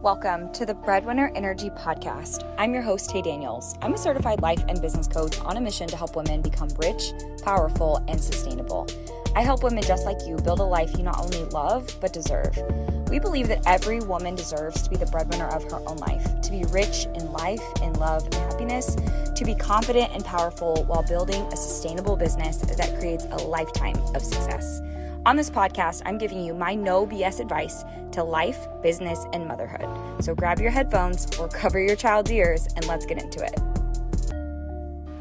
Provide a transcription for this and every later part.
Welcome to the Breadwinner Energy Podcast. I'm your host, Tay Daniels. I'm a certified life and business coach on a mission to help women become rich, powerful, and sustainable. I help women just like you build a life you not only love, but deserve. We believe that every woman deserves to be the breadwinner of her own life, to be rich in life, in love, and happiness, to be confident and powerful while building a sustainable business that creates a lifetime of success. On this podcast, I'm giving you my no BS advice to life, business, and motherhood. So grab your headphones or cover your child's ears and let's get into it.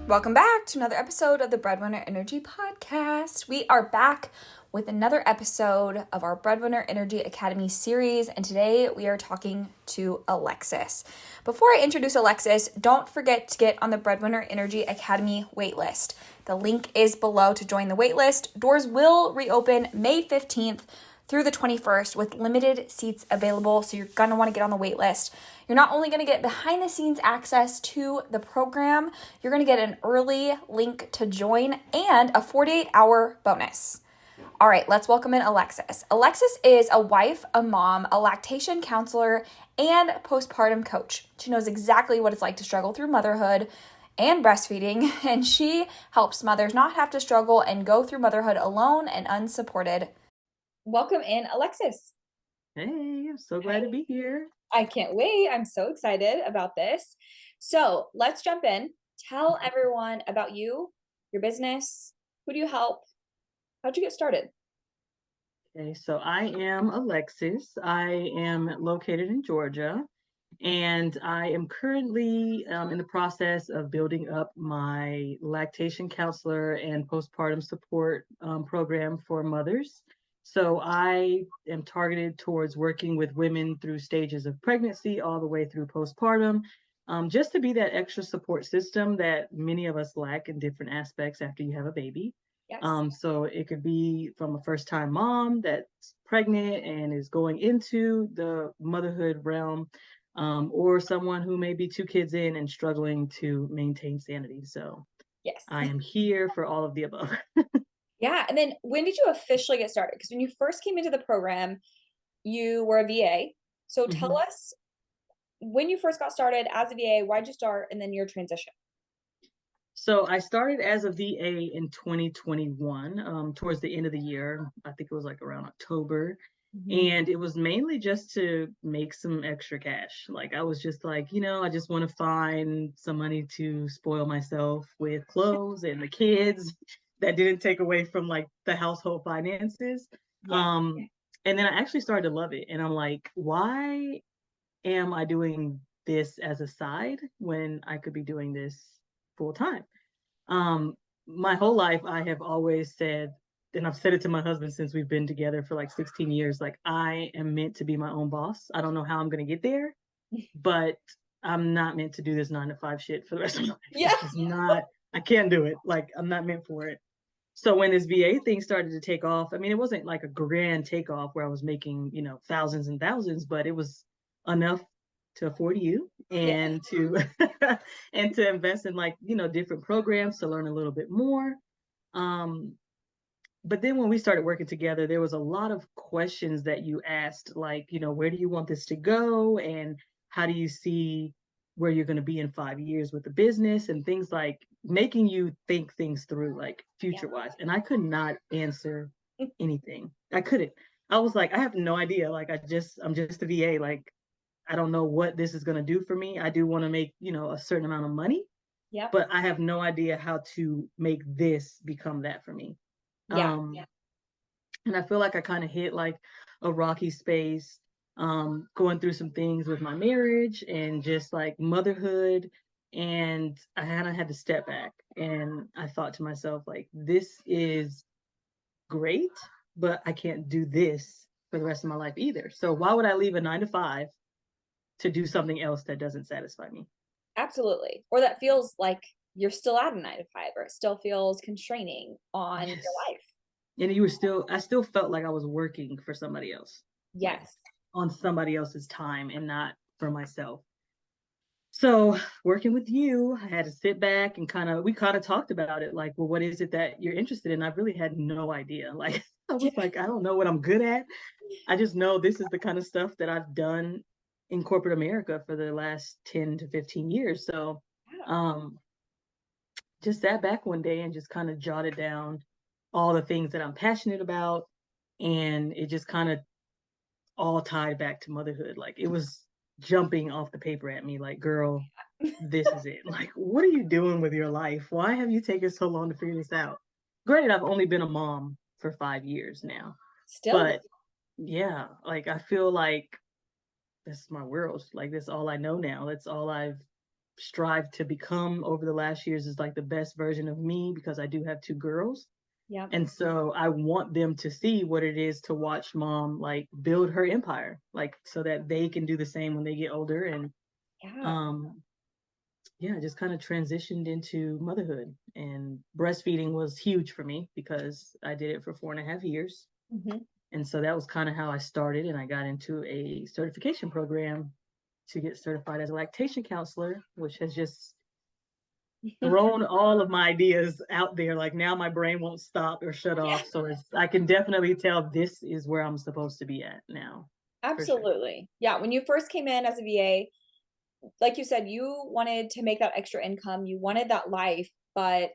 Welcome back to another episode of the Breadwinner Energy Podcast. We are back with another episode of our Breadwinner Energy Academy series, and today we are talking to Alexis. Before I introduce Alexis, don't forget to get on the Breadwinner Energy Academy waitlist. The link is below to join the waitlist. Doors will reopen May 15th through the 21st with limited seats available, so you're going to want to get on the waitlist. You're not only going to get behind-the-scenes access to the program, you're going to get an early link to join and a 48-hour bonus. All right, let's welcome in Alexis. Alexis is a wife, a mom, a lactation counselor, and postpartum coach. She knows exactly what it's like to struggle through motherhood and breastfeeding, and she helps mothers not have to struggle and go through motherhood alone and unsupported. Welcome in, Alexis. Hey, I'm so glad to be here. I can't wait. I'm so excited about this. So let's jump in. Tell everyone about you, your business. Who do you help? How'd you get started? Okay, so I am Alexis. I am located in Georgia, and I am currently in the process of building up my lactation counselor and postpartum support program for mothers. So I am targeted towards working with women through stages of pregnancy all the way through postpartum, just to be that extra support system that many of us lack in different aspects after you have a baby. Yes. So it could be from a first-time mom that's pregnant and is going into the motherhood realm, or someone who may be 2 kids in and struggling to maintain sanity. So Yes. I am here for all of the above. Yeah. And then when did you officially get started? Because when you first came into the program, you were a VA. So tell us when you first got started as a VA, why'd you start, and then your transition? So I started as a VA in 2021, towards the end of the year. I think it was like around October. And it was mainly just to make some extra cash. Like I was just like, I just want to find some money to spoil myself with clothes and the kids that didn't take away from like the household finances. Yeah. And then I actually started to love it. And I'm like, why am I doing this as a side when I could be doing this full time? My whole life, I have always said, and I've said it to my husband since we've been together for like 16 years, like I am meant to be my own boss. I don't know how I'm going to get there, but I'm not meant to do this 9-to-5 shit for the rest of my life. Yeah. I can't do it. Like I'm not meant for it. So when this VA thing started to take off, I mean, it wasn't like a grand takeoff where I was making, thousands and thousands, but it was enough to afford you and to and to invest in like, different programs to learn a little bit more. But then when we started working together, there was a lot of questions that you asked, like, where do you want this to go? And how do you see where you're going to be in 5 years with the business, and things like making you think things through, like future wise. And I could not answer anything. I couldn't. I was like, I have no idea. Like, I'm just a VA. Like, I don't know what this is going to do for me. I do want to make, a certain amount of money, but I have no idea how to make this become that for me. And I feel like I kind of hit like a rocky space, going through some things with my marriage and just like motherhood. And I kind of had to step back, and I thought to myself, like, this is great, but I can't do this for the rest of my life either. So why would I leave a 9-to-5 to do something else that doesn't satisfy me? Absolutely. Or that feels like you're still at a 9-to-5, or it still feels constraining on your life. And I still felt like I was working for somebody else. Yes. Like, on somebody else's time and not for myself. So working with you, I had to sit back and we kind of talked about it. Like, well, what is it that you're interested in? I really had no idea. Like, I was like, I don't know what I'm good at. I just know this is the kind of stuff that I've done in corporate America for the last 10 to 15 years. So um, just sat back one day and just kind of jotted down all the things that I'm passionate about. And it just kind of all tied back to motherhood. Like it was jumping off the paper at me, like, girl, this is it. Like, what are you doing with your life? Why have you taken so long to figure this out? Granted, I've only been a mom for 5 years now, Still, but yeah, like I feel like that's my world. Like that's all I know now. That's all I've strived to become over the last years is like the best version of me because I do have two girls. yeah, And so I want them to see what it is to watch mom like build her empire, like so that they can do the same when they get older. And yeah. um yeah, just kind of transitioned into motherhood. And breastfeeding was huge for me because I did it for 4.5 years. Mm-hmm. And so that was kind of how I started. And I got into a certification program to get certified as a lactation counselor, which has just thrown all of my ideas out there. Like now my brain won't stop or shut Yeah, off. So I can definitely tell this is where I'm supposed to be at now. For sure. absolutely. Yeah, when you first came in as a VA, like you said, you wanted to make that extra income, you wanted that life, but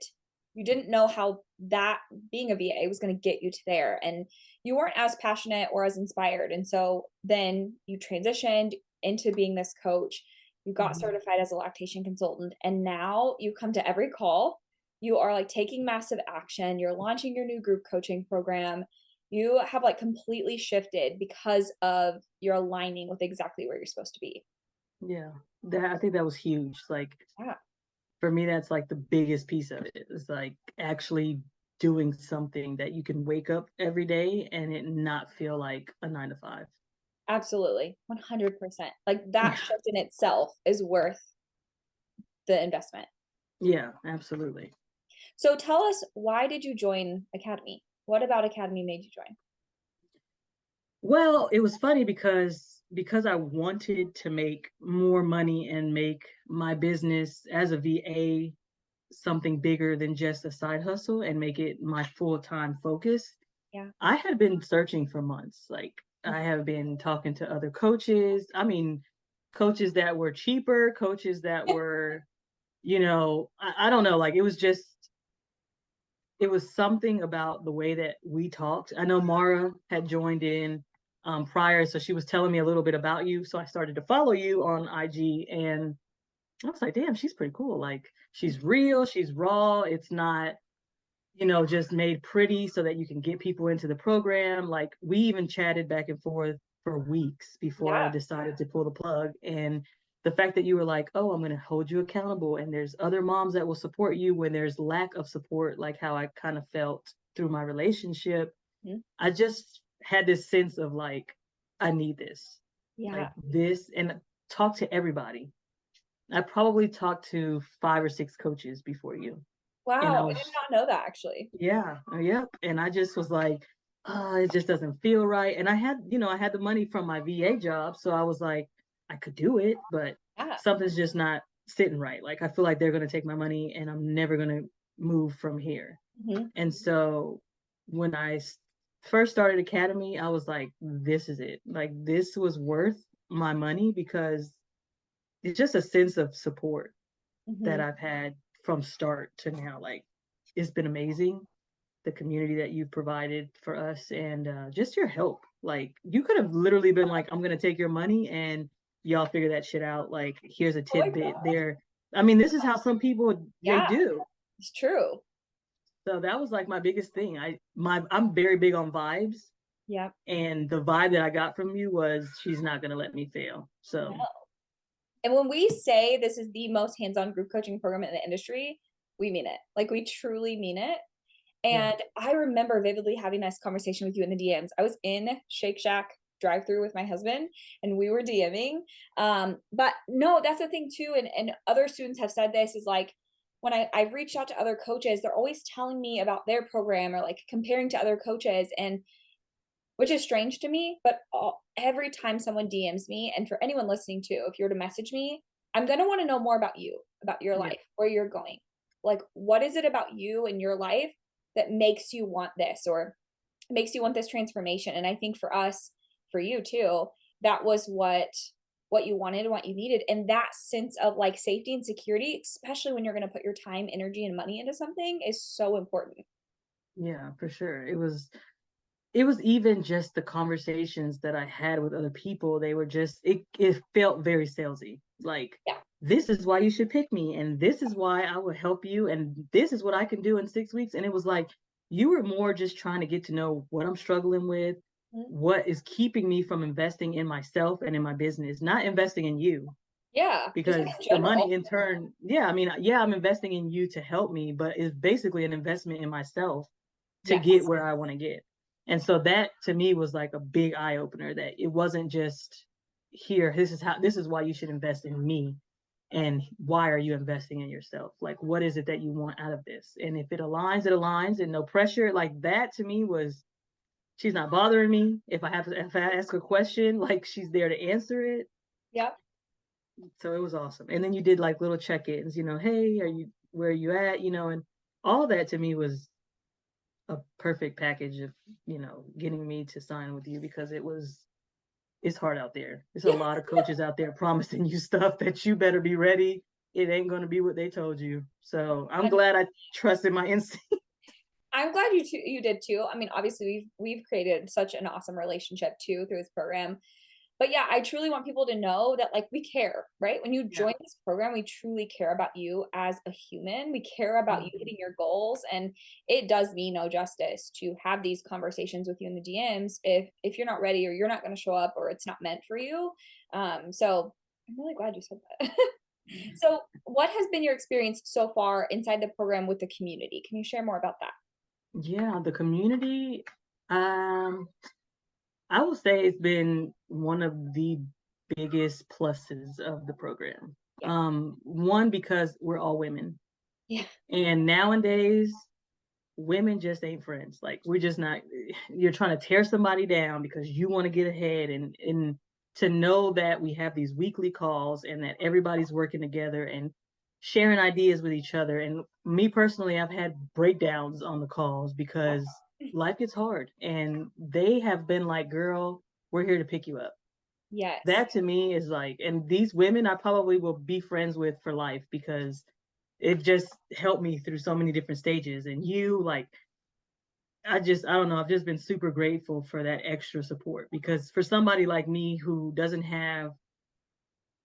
you didn't know how that being a VA was going to get you to there. And you weren't as passionate or as inspired. And so then you transitioned into being this coach. You got Mhm. certified as a lactation consultant. And now you come to every call. You are like taking massive action. You're launching your new group coaching program. You have like completely shifted because of your aligning with exactly where you're supposed to be. Yeah. I think that was huge. Like Yeah. for me, that's like the biggest piece of it is like actually doing something that you can wake up every day and it not feel like a 9 to 5. Absolutely. 100%. Like that shift in itself is worth the investment. Yeah, absolutely. So tell us, why did you join Academy? What about Academy made you join? Well, it was funny because I wanted to make more money and make my business as a VA something bigger than just a side hustle and make it my full-time focus. Yeah. I had been searching for months. Like I have been talking to other coaches. I mean, coaches that were cheaper, coaches that were, I don't know, like it was something about the way that we talked. I know Mara had joined in prior, so she was telling me a little bit about you. So I started to follow you on IG, and I was like, damn, she's pretty cool. Like she's real, she's raw. It's not, just made pretty so that you can get people into the program. Like we even chatted back and forth for weeks before I Yeah. decided to pull the plug. And the fact that you were like, oh, I'm going to hold you accountable. And there's other moms that will support you when there's lack of support, like how I kind of felt through my relationship. Mhm. I just had this sense of like, I need this, Yeah. like this, and talk to everybody. I probably talked to 5 or 6 coaches before you. And I Wow. I did was not know that actually. yeah, yep. And I just was like, oh, it just doesn't feel right. And I had the money from my VA job. So I was like, I could do it, but Yeah. something's just not sitting right. Like I feel like they're going to take my money and I'm never going to move from here. Hmm. And so when first started Academy, I was like, this is it. Like this was worth my money because it's just a sense of support that Hmm. I've had from start to now. Like it's been amazing the community that you've provided for us and just your help. Like you could have literally been like, I'm gonna take your money and y'all figure that shit out. Like here's a Oh my tidbit God. there. I mean, this is how some people they Yeah, do. it's true. So that was like my biggest thing. I'm very big on vibes. Yeah. And the vibe that I got from you was she's not gonna let me fail. No. So And when we say this is the most hands-on group coaching program in the industry, we mean it. Like we truly mean it. yeah. And I remember vividly having this conversation with you in the DMs. I was in Shake Shack drive through with my husband and we were DMing. But no, that's the thing too. And other students have said this is like, when I've reached out to other coaches, they're always telling me about their program or like comparing to other coaches. And which is strange to me, but every time someone DMs me, and for anyone listening too, if you were to message me, I'm going to want to know more about you, about your Yeah. life, where you're going. Like, what is it about you and your life that makes you want this or makes you want this transformation? And I think for us, for you too, that was what what you wanted and what you needed. And that sense of like safety and security, especially when you're going to put your time, energy, and money into something, is so important. Yeah, for sure. It was even just the conversations that I had with other people. They were just, it felt very salesy. Like, Yeah. this is why you should pick me, and this is why I will help you, and this is what I can do in 6 weeks. And it was like, you were more just trying to get to know what I'm struggling with, Mhm. what is keeping me from investing in myself and in my business, not investing in you. Yeah. Just Because like in the money general. in turn, yeah, I mean, yeah, I'm investing in you to help me, but it's basically an investment in myself to get Yes. where I want to get. And so that to me was like a big eye opener, that it wasn't just here, this is why you should invest in me. And why are you investing in yourself? Like, what is it that you want out of this? And if it aligns, it aligns, and no pressure. Like, that to me was, she's not bothering me. If I ask a question, like, she's there to answer it. Yep. So it was awesome. And then you did like little check-ins, hey, where are you at? And all that to me was a perfect package of, getting me to sign with you, because it's hard out there. There's a Yeah. lot of coaches out there promising you stuff that you better be ready. It ain't going to be what they told you. So I'm glad I trusted my instinct. I'm glad you did too. I mean, obviously we've created such an awesome relationship too through this program. But yeah, I truly want people to know that like we care, right? When you Yeah. join this program, we truly care about you as a human. We care about you Mhm. hitting your goals, and it does me no justice to have these conversations with you in the DMs if you're not ready or you're not going to show up or it's not meant for you. So I'm really glad you said that. So, what has been your experience so far inside the program with the community? Can you share more about that? Yeah, the community, um, I will say it's been one of the biggest pluses of the program. Yeah. One, because we're all women. Yeah. And nowadays, women just ain't friends. Like, we're just not, you're trying to tear somebody down because you want to get ahead. And to know that we have these weekly calls and that everybody's working together and sharing ideas with each other. And me personally, I've had breakdowns on the calls because life gets hard. And they have been like, girl, we're here to pick you up. Yes. That to me is like, and these women I probably will be friends with for life, because it just helped me through so many different stages. And you, like, I don't know, I've just been super grateful for that extra support, because for somebody like me who doesn't have,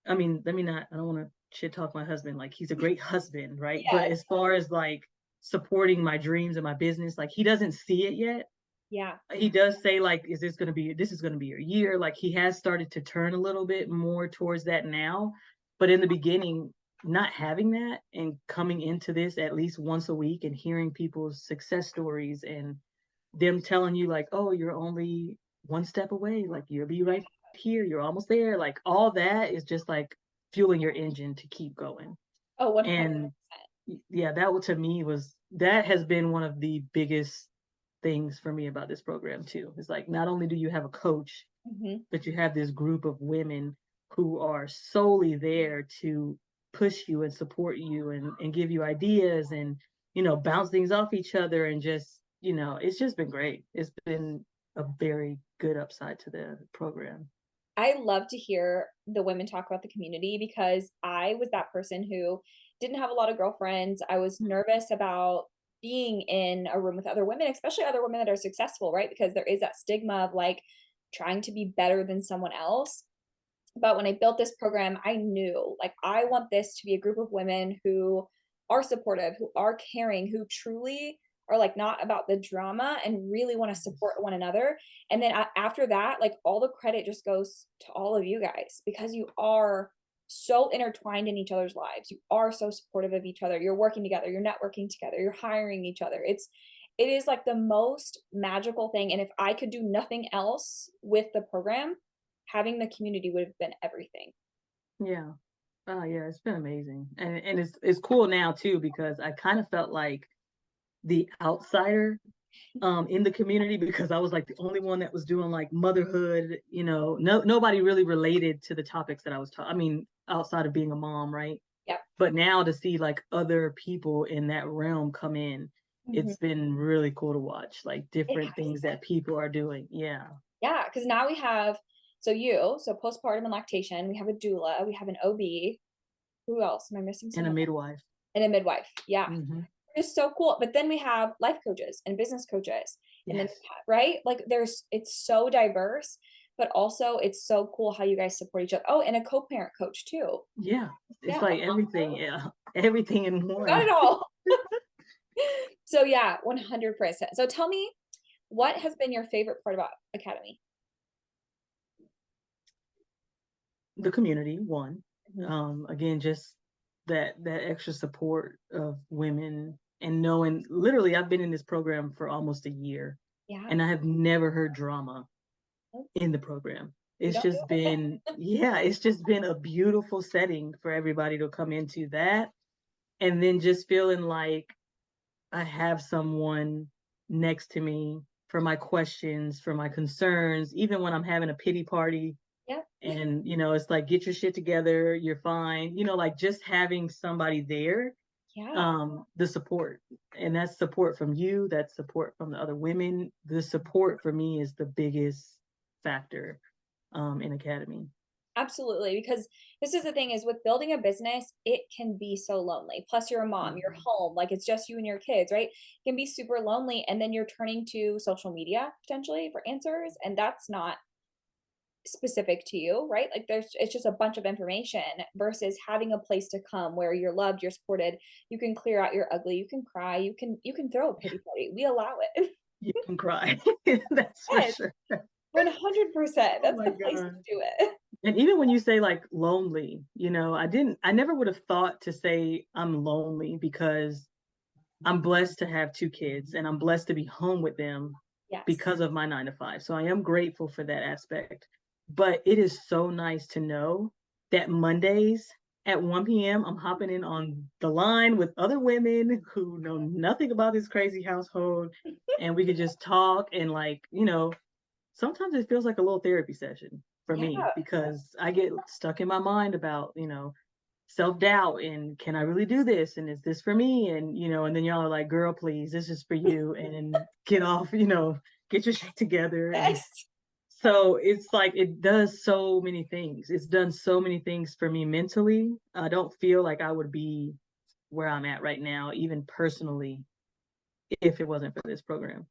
I mean, I don't want to shit talk my husband. Like, he's a great husband, right? But Yes. as far as like supporting my dreams and my business, like, he doesn't see it yet. Yeah. He does say, like, this is going to be your year. Like, he has started to turn a little bit more towards that now. But in the beginning, not having that and coming into this at least once a week and hearing people's success stories and them telling you, like, oh, you're only one step away, like, you'll be right here, you're almost there, like, all that is just like fueling your engine to keep going. Oh, 100%. And yeah, to me that has been one of the biggest things for me about this program too. It's like, not only do you have a coach, Mhm. but you have this group of women who are solely there to push you and support you and give you ideas and, bounce things off each other. And just, it's just been great. It's been a very good upside to the program. I love to hear the women talk about the community because I was that person who didn't have a lot of girlfriends. I was nervous about being in a room with other women, especially other women that are successful, right? Because there is that stigma of like trying to be better than someone else. But when I built this program, I knew like I want this to be a group of women who are supportive, who are caring, who truly are like not about the drama and really want to support one another. And then after that, like all the credit just goes to all of you guys because you are so intertwined in each other's lives. You are so supportive of each other. You're working together, you're networking together, you're hiring each other. It is like the most magical thing. And if I could do nothing else with the program, having the community would have been everything. Yeah. Oh yeah, it's been amazing. And it's cool now too, because I kind of felt like the outsider in the community, because I was like the only one that was doing like motherhood, nobody really related to the topics that I was talking. I mean, outside of being a mom, right? Yep. But now to see like other people in that realm come in, Mhm. it's been really cool to watch, like It different has. things that people are doing. Yeah. Yeah, because now we have So postpartum and lactation, we have a doula, we have an OB. Who else? Am I missing And a someone? midwife. And a midwife. Yeah. Mm-hmm. It's so cool. But then we have life coaches and business coaches. And then, Yes. right? Like it's so diverse, but also it's so cool how you guys support each other. Oh, and a co-parent coach too. Yeah. It's Yeah. like everything. Yeah. Everything in Got one. it all. So yeah, 100%. So tell me, what has been your favorite part about Academy? The community, one. Mhm. Again, just that extra support of women, and knowing, literally, I've been in this program for almost a year, Yeah. and I have never heard drama Nope, in the program. you It's don't just do it. been, yeah, it's just been a beautiful setting for everybody to come into that, and then just feeling like I have someone next to me for my questions, for my concerns, even when I'm having a pity party Yeah. and, it's like, get your shit together, you're fine, like just having somebody there, Yeah. the support, and that's support from you, that's support from the other women. The support for me is the biggest factor in Academy. Absolutely, because this is the thing is with building a business, it can be so lonely. Plus you're a mom, you're Mhm. home, like it's just you and your kids, right? It can be super lonely and then you're turning to social media potentially for answers and that's not specific to you, right? Like it's just a bunch of information versus having a place to come where you're loved, you're supported, you can clear out your ugly, you can cry, you can throw a pity party. We allow it. You can cry. That's for Yes, sure. 100%. Oh That's my the place to god. do it. And even when you say like lonely, I never would have thought to say I'm lonely, because I'm blessed to have two kids and I'm blessed to be home with them Yes. because of my 9 to 5. So I am grateful for that aspect. But it is so nice to know that Mondays at 1 p.m., I'm hopping in on the line with other women who know nothing about this crazy household. And we could just talk, and, like, sometimes it feels like a little therapy session for Yeah. me, because I get stuck in my mind about, self-doubt, and can I really do this, and is this for me, and and then y'all are like, girl, please, this is for you, and get off, get your shit together. And Yes. so it's like, it does so many things. It's done so many things for me mentally. I don't feel like I would be where I'm at right now, even personally, if it wasn't for this program.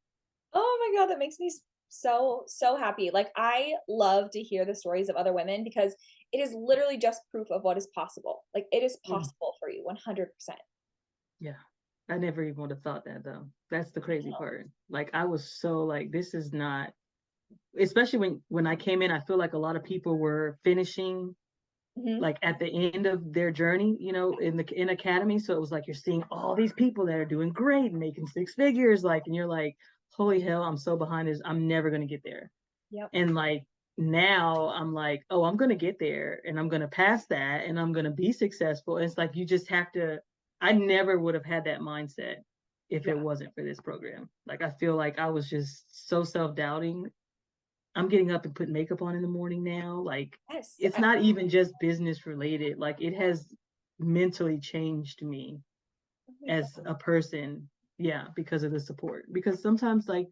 Oh my God, that makes me so happy. Like I love to hear the stories of other women because it is literally just proof of what is possible. Like it is Mm. possible for you 100%. Yeah. I never even would have thought that, though. That's the crazy part. Like, I was so like, this is not, especially when I came in, I feel like a lot of people were finishing, Hmm. like, at the end of their journey, in Academy. So it was like, you're seeing all these people that are doing great and making 6 figures, like, and you're like, holy hell, I'm so behind this. I'm never gonna get there. Yep. And like, now I'm like, oh, I'm gonna get there, and I'm gonna pass that, and I'm gonna be successful. And it's like, you just have to. I never would have had that mindset if it Yeah. wasn't for this program. Like, I feel like I was just so self-doubting. I'm getting up and putting makeup on in the morning now. Like, Yes. it's not even just business related. Like, it has mentally changed me Oh my as God. a person. Yeah, because of the support. Because sometimes, like,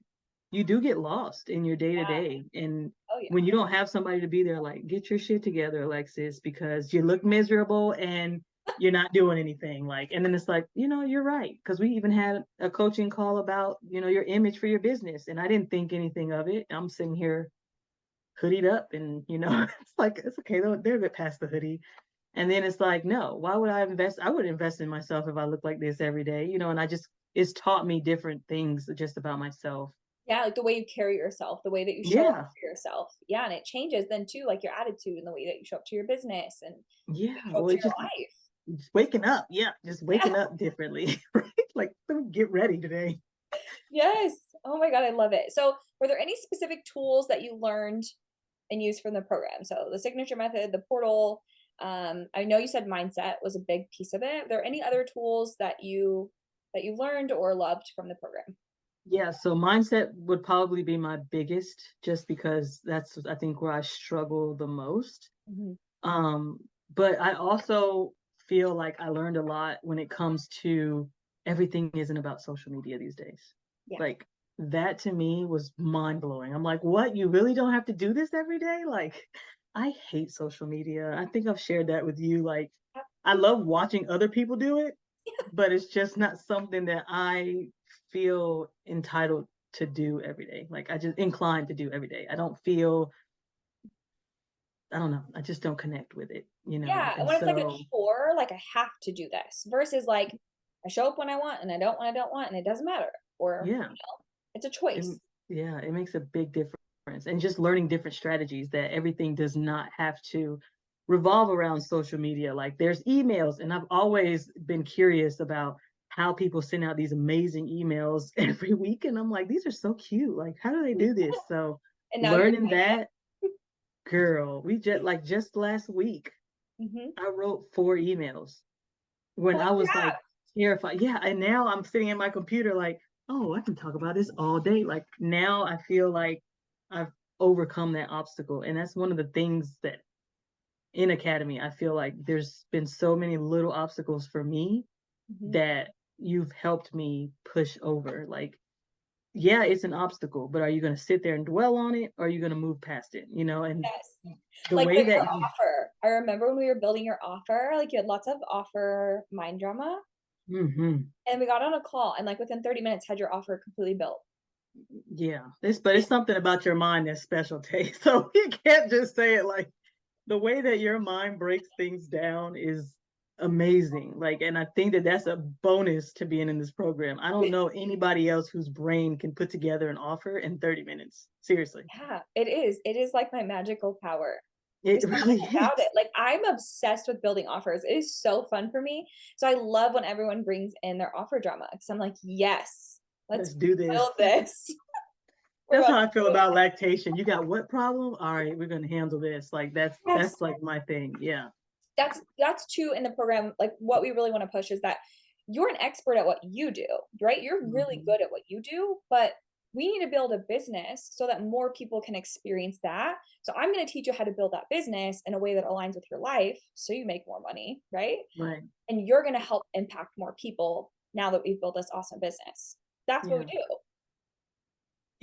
you do get lost in your day to Yeah. day. And Oh yeah. when you don't have somebody to be there, like, get your shit together, Alexis, because you look miserable and you're not doing anything. Like, and then it's like, you're right. Because we even had a coaching call about, your image for your business. And I didn't think anything of it. I'm sitting here hoodied up, and, it's like, it's okay. They're a bit past the hoodie. And then it's like, no, why would I invest? I would invest in myself if I looked like this every day, and it's taught me different things just about myself. Yeah, like the way you carry yourself, the way that you show up Yeah. for yourself. Yeah, and it changes then too, like your attitude and the way that you show up to your business and Yeah. you show up Well, to it's your just life. waking up. Yeah. Just Yeah. waking up differently, right? Like, let me get ready today. Yes. Oh my God, I love it. So, were there any specific tools that you learned and used from the program? So, the signature method, the portal. I know you said mindset was a big piece of it. Are there any other tools that you learned or loved from the program? Yeah. So mindset would probably be my biggest, just because that's, I think, where I struggle the most. Mhm. Um, but I also feel like I learned a lot when it comes to, everything isn't about social media these days. Yeah. Like, that to me was mind blowing. I'm like, what? You really don't have to do this every day? Like, I hate social media. I think I've shared that with you. Like, I love watching other people do it, but it's just not something that I feel entitled to do every day. Like, I just inclined to do every day. I don't feel, I don't know. I just don't connect with it, you know? Yeah, And when it's like a so, chore, like I have to do this versus like I show up when I want and I don't when I don't want and it doesn't matter. Or, yeah, it's a it, choice. yeah, it makes a big difference. And just learning different strategies that everything does not have to revolve around social media. Like there's emails, and I've always been curious about how people send out these amazing emails every week. And I'm like, these are so cute. Like, how do they do this? So And now you're learning that, girl, we just last week, hmm I wrote 4 emails when holy I was like crap. terrified. Yeah, and now I'm sitting at my computer like, oh, I can talk about this all day. Like now I feel like I've overcome that obstacle. And that's one of the things that in Academy, I feel like there's been so many little obstacles for me hmm that you've helped me push over. Like, yeah, it's an obstacle, but are you going to sit there and dwell on it or are you going to move past it? You know, and Yes. the Like way with your that you, offer. I remember when we were building your offer, like you had lots of offer mind drama. mhm. And we got on a call and like within 30 minutes had your offer completely built. Yeah, but it's something about your mind that's special taste. So you can't just say it like the way that your mind breaks things down is amazing. Like, and I think that that's a bonus to being in this program. I don't know anybody else whose brain can put together an offer in 30 minutes. Seriously. Yeah, it is. It is like my magical power. It There's really something about is. it. Like I'm obsessed with building offers. It is so fun for me. So I love when everyone brings in their offer drama because I'm like, yes, let's Let's do this. build this. We're That's about how to I feel do about lactation. You got what problem? All right, we're gonna handle this. Like it. Yes. that's like my thing. Yeah. That's too in the program. Like what we really want to push is that you're an expert at what you do, right? You're really Mhm. good at what you do, but we need to build a business so that more people can experience that. So I'm going to teach you how to build that business in a way that aligns with your life so you make more money, right? Right. And you're going to help impact more people now that we've built this awesome business. That's what we Yeah. do.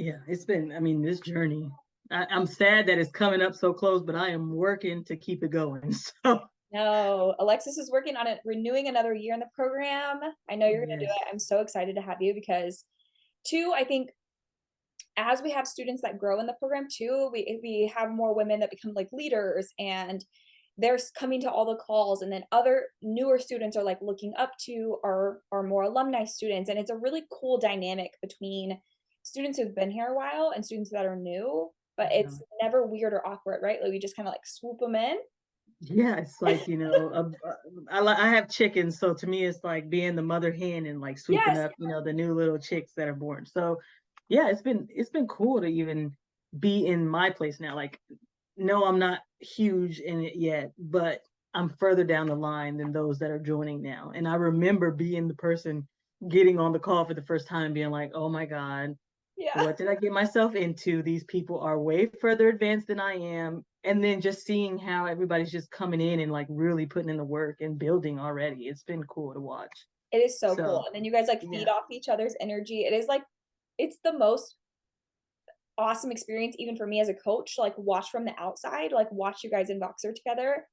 Yeah. It's been, I mean, this journey. I'm sad that it's coming up so close, but I am working to keep it going. So No, Alexis is working on it, renewing another year in the program. I know you're going to do yes. it. I'm so excited to have you because two, I think as we have students that grow in the program too, we have more women that become like leaders and they're coming to all the calls and then other newer students are like looking up to our more alumni students and it's a really cool dynamic between students who've been here a while and students that are new, but Yeah. it's never weird or awkward, right? Like we just kind of like swoop them in. Yeah, it's like, I have chickens, so to me it's like being the mother hen and like swooping Yes. up, the new little chicks that are born. So yeah, it's been cool to even be in my place now. Like, no, I'm not huge in it yet, but I'm further down the line than those that are joining now. And I remember being the person getting on the call for the first time and being like, oh my God, Yeah. what did I get myself into? These people are way further advanced than I am. And then just seeing how everybody's just coming in and like really putting in the work and building already. It's been cool to watch. It is so cool. So And then you guys like yeah. feed off each other's energy. It is like it's the most awesome experience even for me as a coach to like watch from the outside, like watch you guys in Voxer together.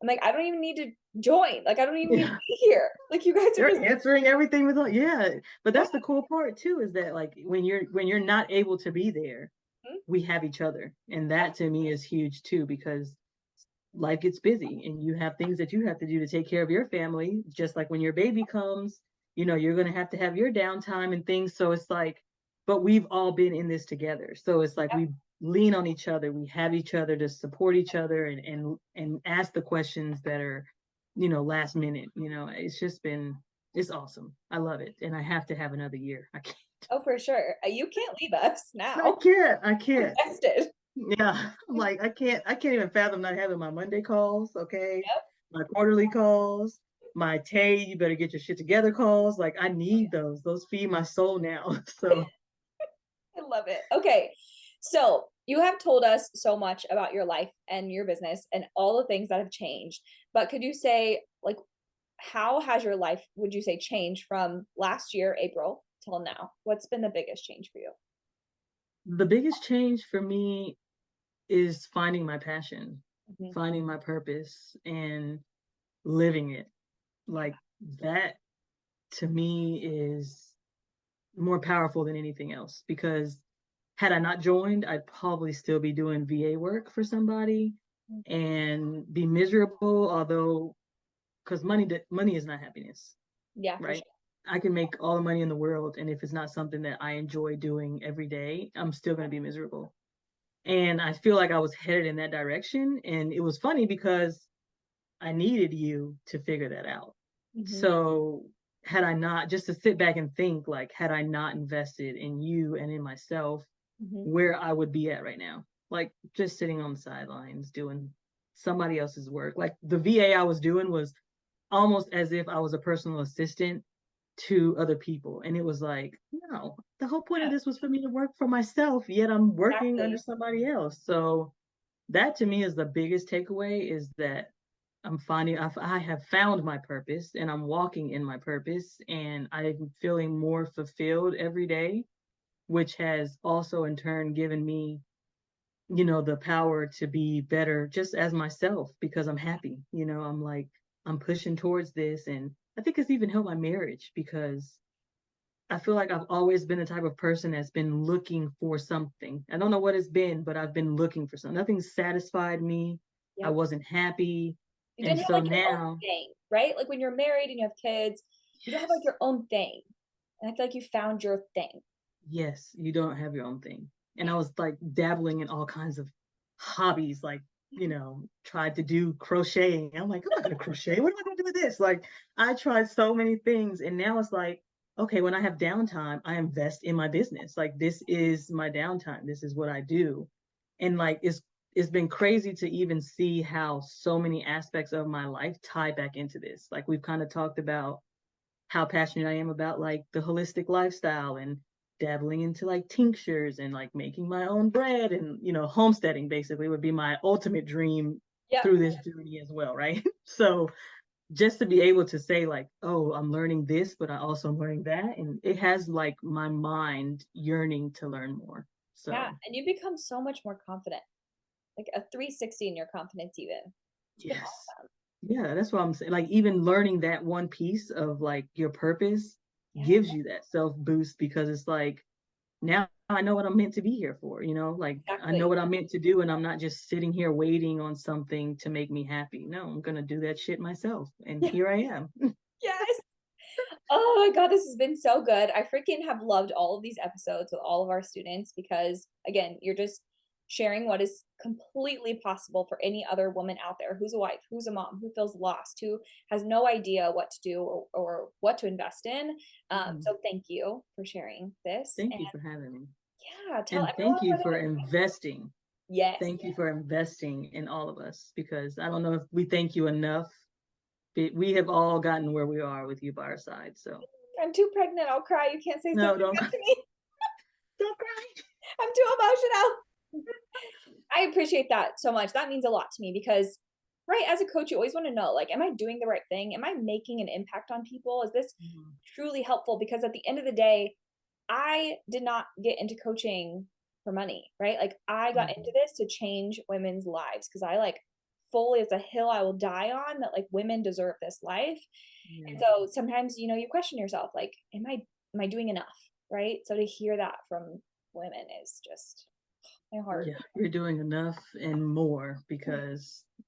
I'm like, I don't even need to join. Like I don't even need to Yeah. be here. Like you guys are They're just answering everything with yeah. But yeah. that's the cool part too, is that like when you're not able to be there, Mhm. we have each other. And that to me is huge too, because life gets busy and you have things that you have to do to take care of your family. Just like when your baby comes, you're going to have your downtime and things. So it's like, but we've all been in this together. So it's like we lean on each other. We have each other to support each other and ask the questions that are, last minute. It's awesome. I love it. And I have to have another year. I can't. Oh, for sure. You can't leave us I now. can't. I We're can't. vested. Yeah, I'm like, I can't even fathom not having my Monday calls, okay? Yep. My quarterly calls, my Tay, you better get your shit together calls. Like, I need those. Those feed my soul now. So, I love it. Okay. So you have told us so much about your life and your business and all the things that have changed. But could you say, like, how has your life, would you say, changed from last year, April, till now? What's been the biggest change for you? The biggest change for me is finding my passion, Mm-hmm. finding my purpose, and living it. Like that to me is more powerful than anything else, because had I not joined, I'd probably still be doing VA work for somebody and be miserable, although because money is not happiness, Yeah, for right? sure. I can make all the money in the world, and if it's not something that I enjoy doing every day, I'm still going to be miserable. And I feel like I was headed in that direction, and it was funny because I needed you to figure that out. Mm-hmm. So had I not, just to sit back and think, like, had I not invested in you and in myself, Mm-hmm. where I would be at right now, like just sitting on the sidelines doing somebody else's work. Like the VA I was doing was almost as if I was a personal assistant to other people. And it was like, no, the whole point Yeah, of this was for me to work for myself, yet I'm working under exactly. somebody else. So that to me is the biggest takeaway, is that I have found my purpose and I'm walking in my purpose, and I'm feeling more fulfilled every day, which has also in turn given me, the power to be better just as myself, because I'm happy. I'm like, I'm pushing towards this. And I think it's even helped my marriage, because I feel like I've always been the type of person that's been looking for something. I don't know what it's been, but I've been looking for something. Nothing satisfied me. I Yep. wasn't happy. You And didn't have so like your own now, thing, right? Like when you're married and you have kids, you don't have like yes, your own thing. And I feel like you found your thing. yes, you don't have your own thing. And I was like dabbling in all kinds of hobbies, like, tried to do crocheting. I'm like, I'm not going to crochet. What am I going to do with this? Like, I tried so many things. And now it's like, okay, when I have downtime, I invest in my business. Like, this is my downtime. This is what I do. And like, it's been crazy to even see how so many aspects of my life tie back into this. Like, we've kind of talked about how passionate I am about like the holistic lifestyle, and dabbling into like tinctures and like making my own bread, and homesteading basically would be my ultimate dream Yep. through this journey as well, right? So just to be able to say like, oh, I'm learning this, but I also am learning that, and it has like my mind yearning to learn more. Yeah. So And you become so much more confident, like a 360 in your confidence, even. It's been yes, awesome. yeah, that's what I'm saying. Like even learning that one piece of like your purpose Yeah, gives you that self boost, because it's like, now I know what I'm meant to be here for, like I know exactly. what I'm meant to do, and I'm not just sitting here waiting on something to make me happy. No, I'm going to do that shit myself. And Yeah. here I am. Yes. Oh my God, this has been so good. I freaking have loved all of these episodes with all of our students because, again, you're just sharing what is completely possible for any other woman out there who's a wife, who's a mom, who feels lost, who has no idea what to do or what to invest in. Mhm. So, thank you for sharing this. Thank And you for having me. yeah, tell And everyone thank you where they for can find you. investing. Yes, Thank you for investing in all of us, because I don't know if we thank you enough. But we have all gotten where we are with you by our side. So I'm too pregnant. I'll cry. You can't say something no, don't good to me. don't cry. I'm too emotional. I appreciate that so much. That means a lot to me because, right, as a coach, you always want to know, like, am I doing the right thing? Am I making an impact on people? Is this Mhm. truly helpful? Because at the end of the day, I did not get into coaching for money, right? Like, I got into Mhm. this to change women's lives because I like fully, it's a hill I will die on that like women deserve this life. And Yeah. so sometimes, you question yourself, like, am I doing enough? Right. So to hear that from women is just my heart. Yeah, you're doing enough and more,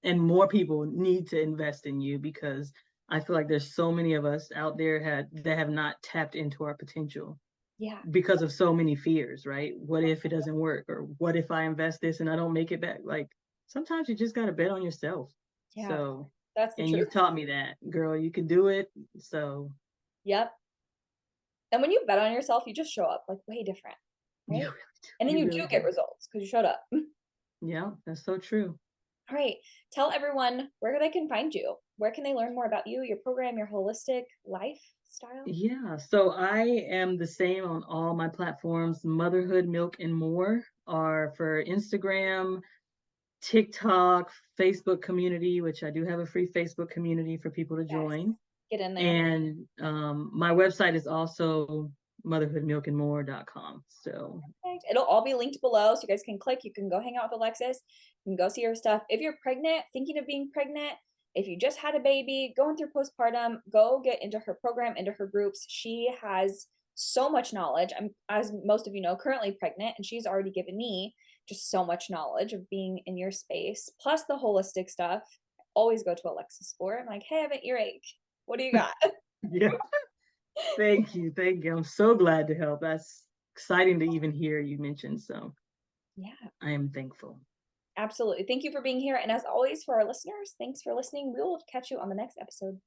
and more people need to invest in you, because I feel like there's so many of us out there that have not tapped into our potential Yeah. because of so many fears, right? What if it doesn't work? Or what if I invest this and I don't make it back? Like sometimes you just got to bet on yourself. Yeah. So, That's the and you've truth. taught me that, girl, you can do it. So, Yep. And when you bet on yourself, you just show up like way different, you right? really do. And then You you really do get do. results because you showed up. Yeah, that's so true. All right. Tell everyone where they can find you. Where can they learn more about you, your program, your holistic lifestyle? Yeah, so I am the same on all my platforms. Motherhood, Milk, and More are for Instagram, TikTok, Facebook community, which I do have a free Facebook community for people to Yes. join. Get in there. And my website is also motherhoodmilkandmore.com. So Perfect. It'll all be linked below, so you guys can click. You can go hang out with Alexis. You can go see her stuff. If you're pregnant, thinking of being pregnant, if you just had a baby, going through postpartum, go get into her program, into her groups. She has so much knowledge. I'm, as most of you know, currently pregnant, and she's already given me just so much knowledge of being in your space, plus the holistic stuff. Always go to Alexis for it. I'm like, hey, I have an earache. What do you got? yeah, thank you. Thank you. I'm so glad to help. That's exciting to even hear you mention. So Yeah, I am thankful. absolutely. Thank you for being here. And as always, for our listeners, thanks for listening. We will catch you on the next episode.